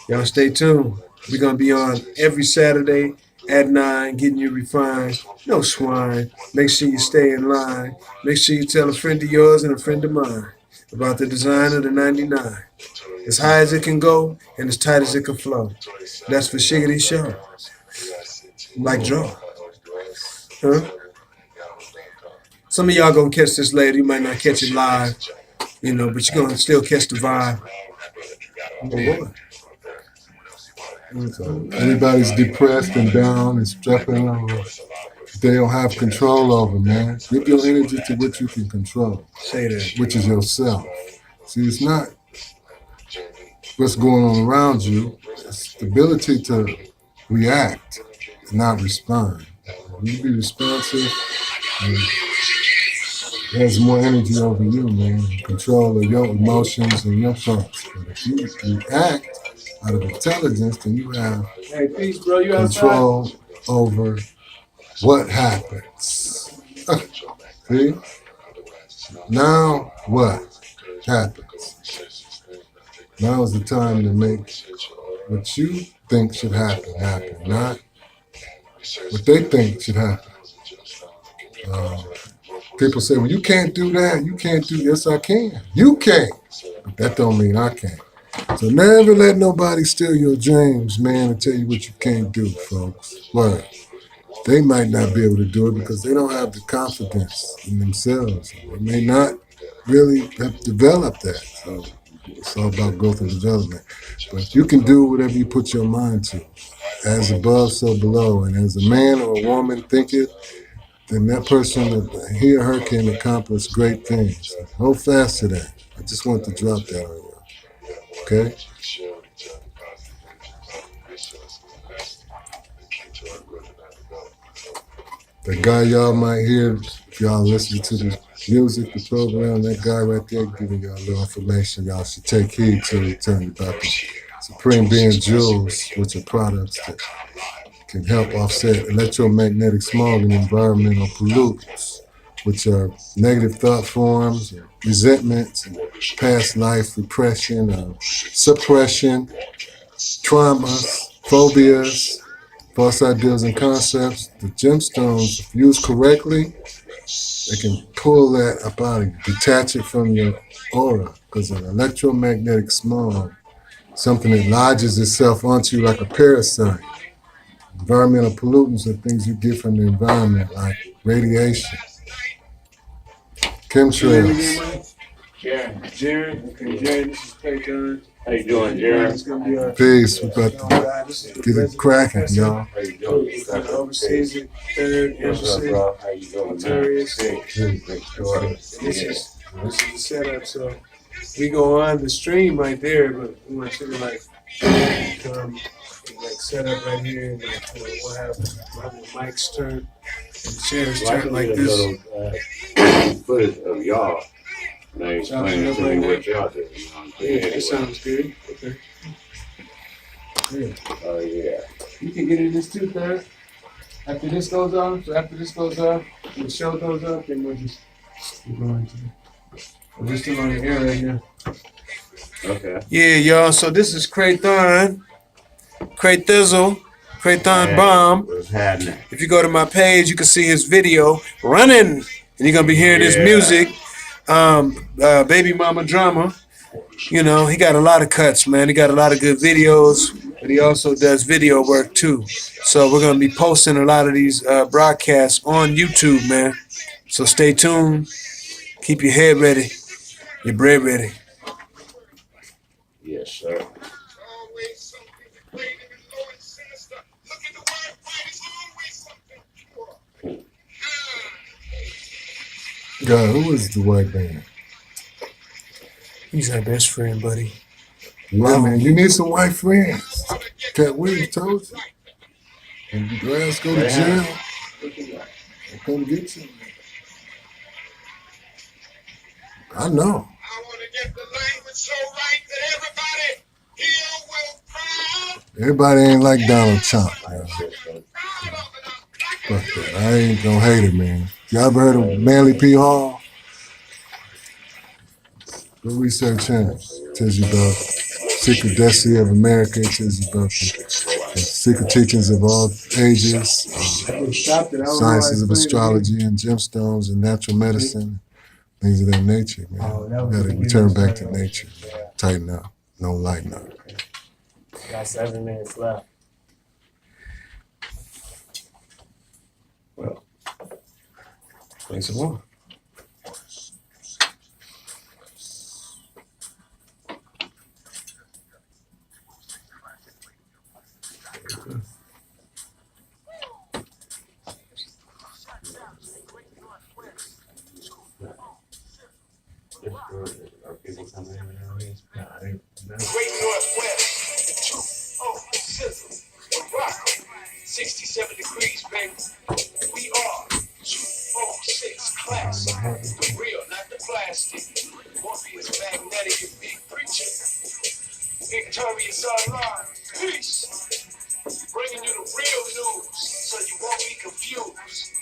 Y'all stay tuned. We're gonna be on every Saturday at 9, getting you refined. No swine. Make sure you stay in line. Make sure you tell a friend of yours and a friend of mine about the design of the 99. As high as it can go and as tight as it can flow. That's for Shiggity Show. Like draw. Huh? Some of y'all gonna catch this later. You might not catch it live, you know, but you're gonna still catch the vibe. So everybody's depressed and down and struggling over. They don't have control over, man. Give your energy to what you can control. Say that. Which is yourself. See, it's not what's going on around you. It's the ability to react and not respond. You be responsive and it has more energy over you, man. Control of your emotions and your thoughts. But if you react, out of intelligence, then you have Hey, peace, bro. You outside? control over what happens. See? Now what happens? Now is the time to make what you think should happen, not what they think should happen. People say, well, you can't do that. You can't do, yes, I can. You can. But that don't mean I can. So never let nobody steal your dreams, man, and tell you what you can't do, folks. Word. They might not be able to do it because they don't have the confidence in themselves. They may not really have developed that. So it's all about growth and development. But you can do whatever you put your mind to. As above, so below. And as a man or a woman thinketh, then that person, he or her, can accomplish great things. Hold fast to that. I just want to drop that on you. Okay? The guy y'all might hear, if y'all listen to the music, the program, that guy right there giving y'all a little information y'all should take heed to. He telling you about the supreme being jewels, which are products that can help offset electromagnetic smog and environmental pollutants, which are negative thought forms, resentments, past life repression, suppression, traumas, phobias, false ideas and concepts. The gemstones, if used correctly, they can pull that up out of you, detach it from your aura, because an electromagnetic smog, something that lodges itself onto you like a parasite. Environmental pollutants are things you get from the environment, like radiation, chemtrails. Jared. Okay, Jared, this is Payton. How you doing, Jared? It's gonna be our Peace. We're about to get it cracking, y'all. How you doing? overseas it, third embassy. How you doing, Notarious. This is the setup. So we go on the stream right there, but we want you to like set up right here, and like we'll have the mics turned and chairs turned like this. Footage of y'all. Now explaining to me what y'all do. You know what I'm saying? Yeah, that sounds good. Okay. Yeah. Oh yeah. You can get in this too, third. After this goes off, the show goes up, then we'll just keep going to we're still on the air right now. Okay. Yeah, y'all. So this is Craython Bomb. What's happening? If you go to my page, you can see his video running, and you're gonna be hearing his music. Baby Mama Drama. You know, he got a lot of cuts, man. He got a lot of good videos, but he also does video work too. So we're gonna be posting a lot of these broadcasts on YouTube, man. So stay tuned. Keep your head ready, your bread ready. Yes, sir. God, who is the white man? He's our best friend, buddy. Yeah, man, you need some white friends. Cat Williams told you. When you guys go to jail, they'll come get you. I know. I want to get the language so right that everybody here will cry. Everybody ain't like Donald Trump, man. Fuck that. I ain't gonna hate it, man. Y'all ever heard of Manly P. Hall? Go research him. Tells you about secret destiny of America. It tells you about the secret teachings of all ages, sciences of astrology and gemstones and natural medicine, things of that nature, man. You gotta return back to nature. Tighten up. No lighten up. Got 7 minutes left. Well, play some more. Great Northwest, 206 rock, 67 degrees, baby. We are 206 classic, the real, not the plastic. Morpheus, magnetic, and big preacher. Victorious Salah. Peace. Bringing you the real news so you won't be confused.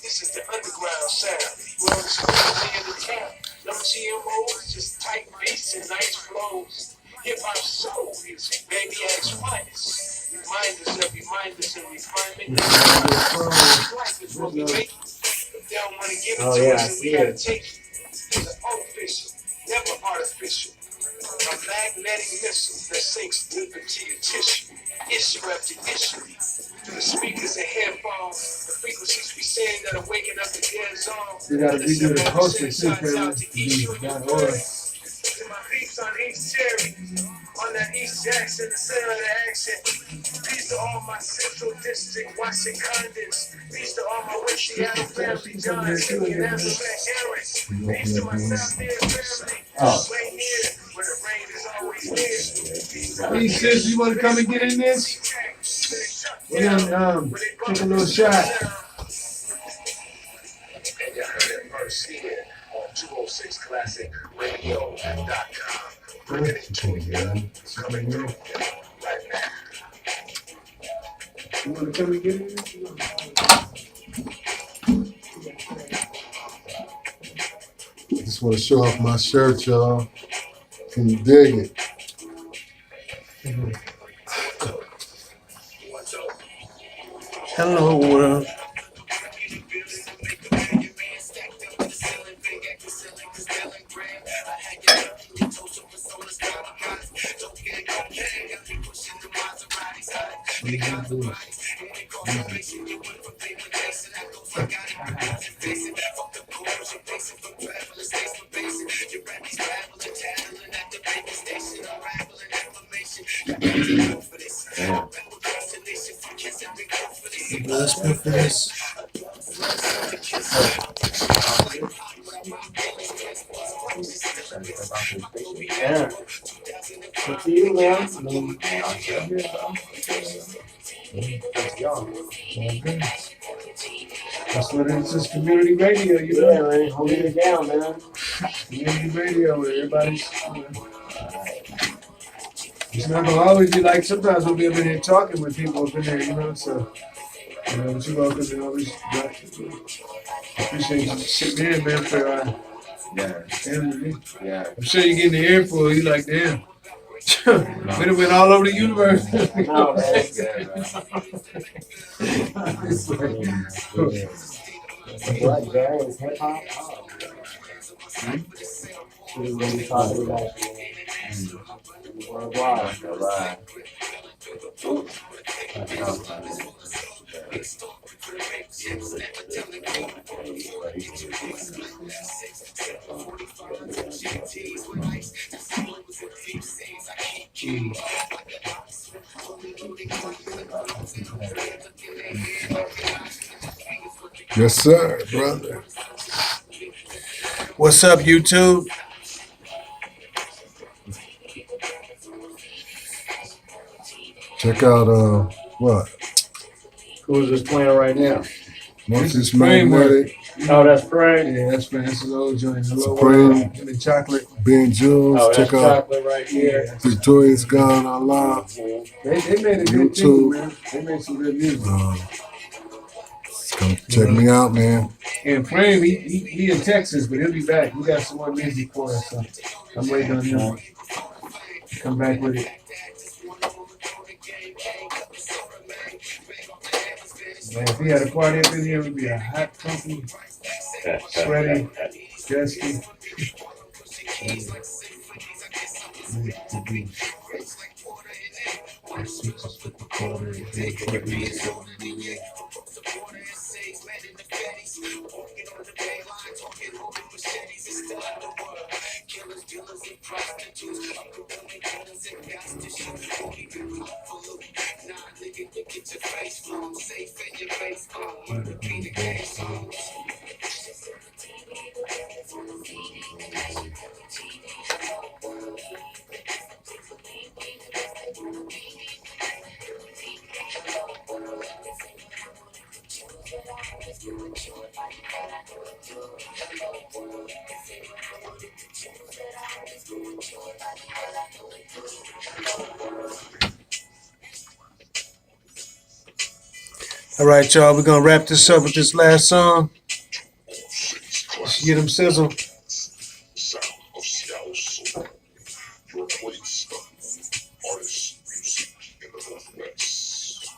This is the underground sound. We're exclusively in the town. No GMOs, just tight beats and nice flows. Hip hop soul music, baby at its finest. Reminders of refinement. Life is what we make. If they don't want to give it to yeah, us, I then we see gotta it. take it. It's official, never artificial. A magnetic missile that sinks deep into your tissue, issue after issue. Through the speakers and headphones, the frequencies we send that are waking up the dead zone. We gotta redo the poster too, Sides Kevin. out to each you .org. to my peeps on East Cherry, on that East Jackson, the center of the accent. Peace to all my Central District Washingtons. Peace to all my West Seattle family, John, City, and Azabeth, Harris. Peace to my South End family, right here, where the rain is always near. Hey sis, you wanna come and get in this? We're gonna take a little shot. And you heard it first here on 206 Radio.com. Bringing it to you, coming through right now. You wanna come and get in this? Just want to show off my shirt, y'all. Can you dig it? Hello world. Bless me for this. Yeah. Good to you, man. That's what it is. It's community radio, you Yeah, know. man. Holding it down, man. Community radio where everybody's. It's not gonna always be like. Sometimes we'll be up in here talking with people up in there, you know. So, you know, but you're welcome to always. Appreciate you sitting in, man, for Yeah. I'm sure you're getting the earful. You like, damn. We done went all over the universe. No, man. What, Jerry's hip hop? Oh. She's gonna be talking about you worldwide. Yes, sir, brother. What's up, YouTube? Check out what? Who's just playing right now? Monkeys Supreme Magnetic, Oh, that's right. Yeah, that's Francis old joint. Hello, Supreme. world. And the chocolate. Ben Jules. Oh, that's Check out chocolate right here. Victoria's Gone Allah. They made a good team, man. They made some good music. Come check me out, man. And Frame, he in Texas, but he'll be back. He got some more music for us, so I'm waiting on him to come back with it. Man, if he had a party up in here, it would be a hot company, sweaty, dusty. All right, y'all. We're gonna wrap this up with this last song. Get them sizzle. Sound of Seattle soul. Your place of artist music in the Northwest.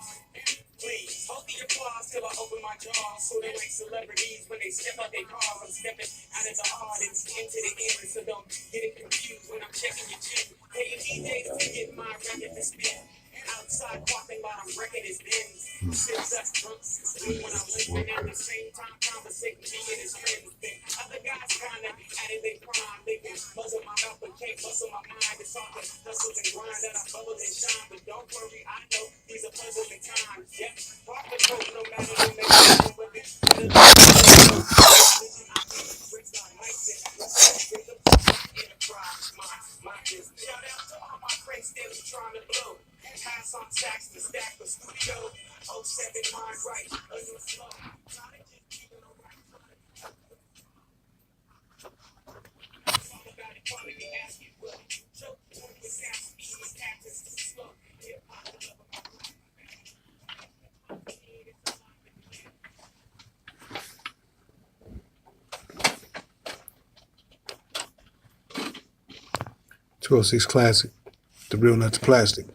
Please, hold the applause till I open my jaw. So they like celebrities when they step out their car. I'm stepping out of the audience into the end. So don't get it confused when I'm checking your chin. Hey, DJs to get my record to spin. Outside walking while I'm wrecking his bins. Sips us drunks. When I'm listening at the same time, conversating me and his friends. Other guys kinda added their prime. They can muzzle my mouth but can't muscle my mind. It's all the hustle and grind that I bubble and shine. But don't worry, I know these are puzzling times. Yep, rock the boat no matter the nation. With it, better than shout out to all my friends still trying to blow. Pass on sax to stack the studio. 07 mind right, a new flow. .206 Classic, the real, not the plastic.